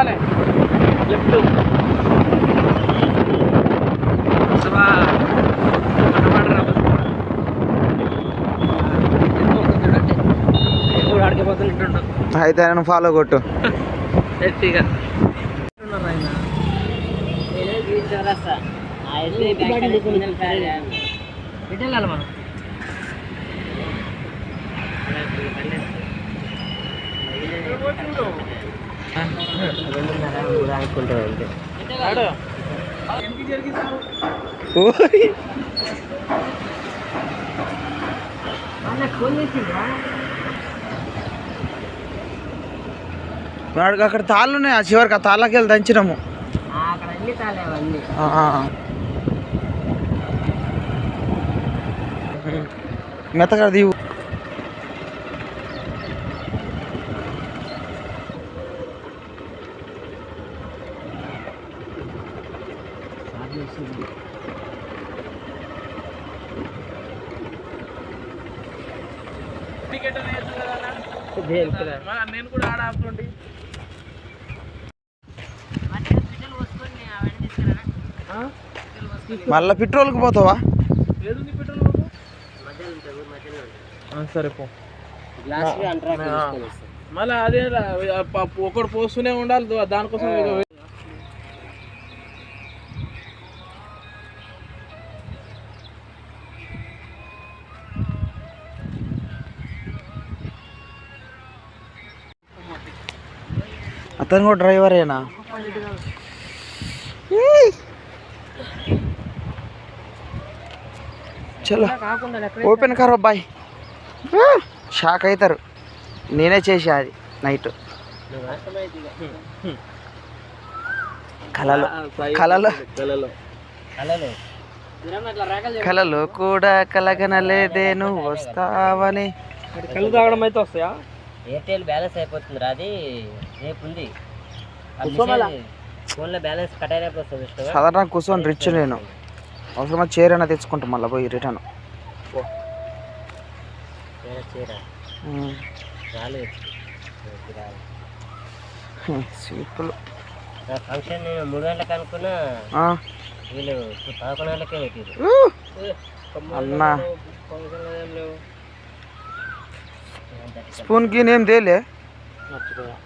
తిరగాలి లెఫ్ట్ అయితే నేను ఫాలో కొట్టు వెళ్ళాలి మనం వాడికి అక్కడ తాళ్ళు ఉన్నాయి, ఆ చివరికి ఆ తాళ్ళకి వెళ్ళి దంచినాము. మెత్తగా దీవు నేను కూడా ఆడ ఆపుకోండి. మళ్ళీ పెట్రోల్కి పోతావా? సరే పో. మళ్ళీ అదే ఒకటి పోస్తూనే ఉండాలి దానికోసం. అతను కూడా డ్రైవరేనా? చలో ఓపెన్ కర్ అబ్బాయి, షాక్ అవుతారు. నేనే చేసా అది నైట్ కలలో కలలో కలలో కూడా కలగనలేదే నువ్వు వస్తావని. కళ్ళు తాగడం అయితే వస్తాయా? ఎయిర్టెల్ బ్యాలెన్స్ అయిపోతుంది అది రేపు ఉంది. ఫోన్లో బ్యాలెన్స్ కట్ అయినప్పుడు వస్తుంది. సాధారణ కూర్చొని రిచ్ నేను అవసరమా చీర అయినా తెచ్చుకుంటాం మళ్ళీ పోయి రిటర్న్. సింపుల్. ఫంక్షన్ నేను 3 గంటలకు అనుకున్నా, వీళ్ళు 11 గంటలకే పెట్టారు. అన్నా స్పూన్కి నేమ్ తేలే,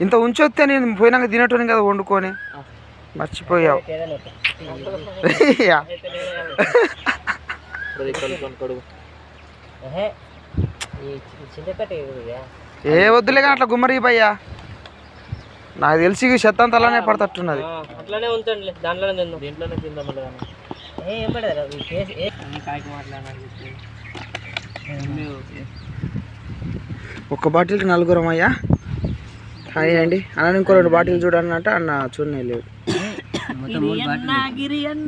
ఇంత ఉంచొస్తే నేను పోయినాక తినటోని కదా వండుకొని. మర్చిపోయావు. ఏ వద్దులే కానీ అట్లా గుమ్మరి భయ్యా, నాకు తెలిసి చెత్త అంతా అలానే పడతట్టున్నది. అట్లానే ఉంచండి, దాంట్లోనే తిందాం, దీంట్లోనే తిందాం. ఒక్క బాటిల్కి 4 అయ్యా. హాయ్ అండి అన్న, ఇంకో 2 బాటిల్ చూడన్నట్ట అన్న చూడనే లేడు.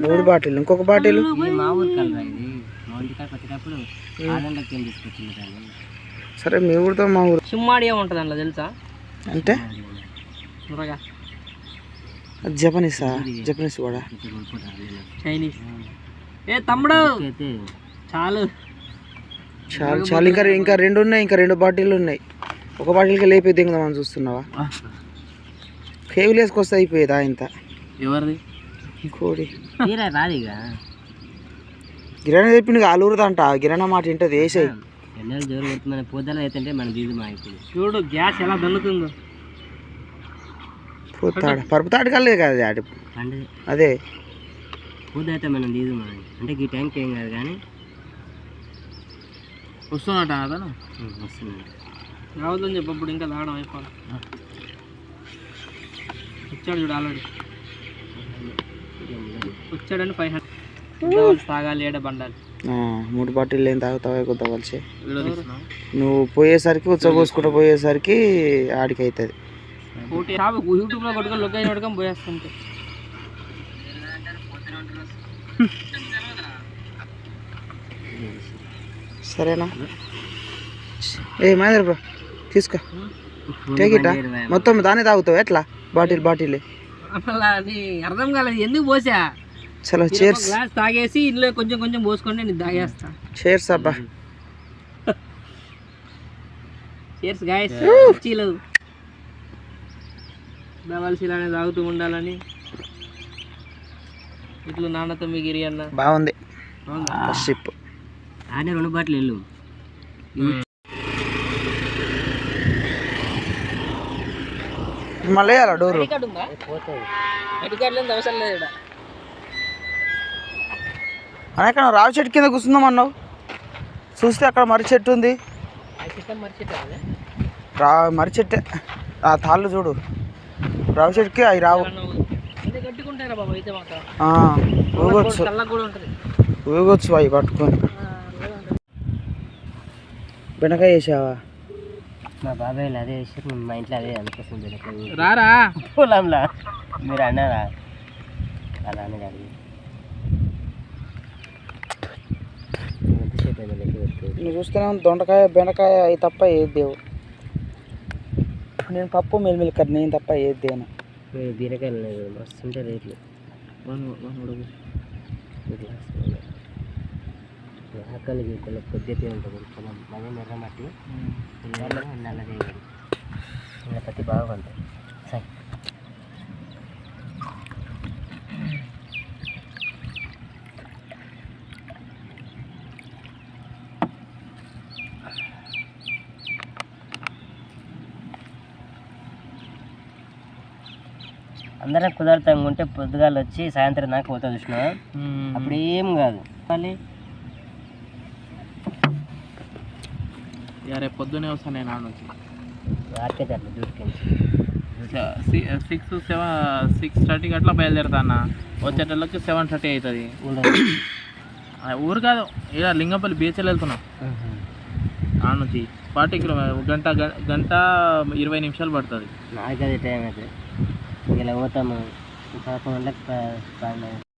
3 బాటిల్, ఇంకొక బాటిల్ సరే. మీ ఊరితో మా ఊరు సిమ్మాడియా ఉంటుంది అందులో తెలుసా? అంటే జపనీసా? జపనీస్ కూడా చైనీస్. ఏ తమ్ముడు చాలు చాలు చాలు, ఇంకా 2 ఉన్నాయి, ఇంకా 2 బాటిల్ ఉన్నాయి. ఒక బాటిల్కి లేపి దిగుదామని చూస్తున్నావా? కేవులు వేసుకొస్తే అయిపోయేదా ఇంత? ఎవరిది? ఇంకోటి రాదిగా గిరాణా చెప్పింది ఆలూరుదంట. గిరాణా మాట ఇంటది వేసాయి. చూడు గ్యాస్ ఎలా దన్నుతుందో. పోతాడు పరుపుతాడు కలే కదా ఆడి. అదే పూదైతే మనం తీదు అంటే ఈ టైంకి ఏం కాదు కానీ వస్తున్నట్ట అతను వస్తుంది. రావద్దని చెప్పప్పుడు ఇంకా తాగడం అయిపోవాలి. వచ్చాడు చూడు ఆల్రెడీ వచ్చాడని 500 తాగాలి. ఏడ బండాలి. 3 బాటిల్ ఏం తాగుతావా కొద్ది కలిసి. నువ్వు పోయేసరికి ఉచ్చపోసుకుంటూ పోయేసరికి ఆడికి అవుతుంది. యూట్యూబ్లో కొట్టుకొని లొకేషన్ కొట్టుకొని పోయేస్తుంటే సరేనా? ఏ మహేంద్ర బ్రో తీసుకో, టేకిటా మొత్తం దాన్ని తాగుతావు ఎట్లా? బాటిల్ అది అర్థం కాలేదు ఎందుకు పోసా. చలో చేర్స్. గ్లాస్ తాగేసి ఇంట్లో కొంచెం కొంచెం పోసుకోండి, నేను తాగేస్తా. చేర్స్ అబ్బా. Cheers guys. చీలు దవల్సి ఇలానే తాగుతూ ఉండాలని ఇట్లు నాన్నతో మిగిరి అన్న బాగుంది ఫస్ట్ షిప్. ఆడే 2 బాటిల్ వెళ్ళు. మళ్ళీ వేయాలా డోరు? పోతుంది. అవసరం లేదు. అనేక రావి చెట్టు కింద కూర్చుందాం అన్నావు, చూస్తే అక్కడ మర్రి చెట్టు ఉంది. మర్రి చెట్టే ఆ తాళ్ళు చూడు, రావి చెట్టుకి అవి రావు. ఊగొచ్చు ఊగొచ్చు అవి పట్టుకొని. బెండకాయ వేసావా? మా బాబాయ్ అదే వేసి మా ఇంట్లో అదే అనిపిస్తుంది. రారా పొలంలా మీరు అన్నారా అలా అనేది అడిగి నువ్వు చూస్తేనే దొండకాయ బెండకాయ అవి తప్ప ఏది దేవు. నేను పప్పు మెల్లిమిల్కర్ నేను తప్ప ఏది దేను. బీరకాయలు లేదు మస్తు ఉంటే రేట్లు. ఆకలి గీతలు కొద్దిగా ఉంటుంది పొలం మళ్ళీ ఎర్రమట్టి నల్లదే పత్తి బాగా పంటాయి. సరే అందరం కుదరతంగా ఉంటే పొద్దుగాలు వచ్చి సాయంత్రం దాకా పోతా చూసిన అప్పుడు ఏం కాదు. మళ్ళీ రేపు పొద్దునే వస్తాను నేను ఆడ నుంచి. మార్కెట్ అట్లా డ్యూటీకి 6:30 అట్లా బయలుదేరుతా అన్న. వచ్చేటోళ్ళకి 7:30 అవుతుంది. ఊరు కాదు, ఇలా లింగంపల్లి బీచ్లో వెళ్తున్నాం. ఆడ నుంచి 40 కిలోమీటర్ గంట 20 నిమిషాలు పడుతుంది. నాకు అది టైం అయితే ఇలా పోతాము 11 గంటలకు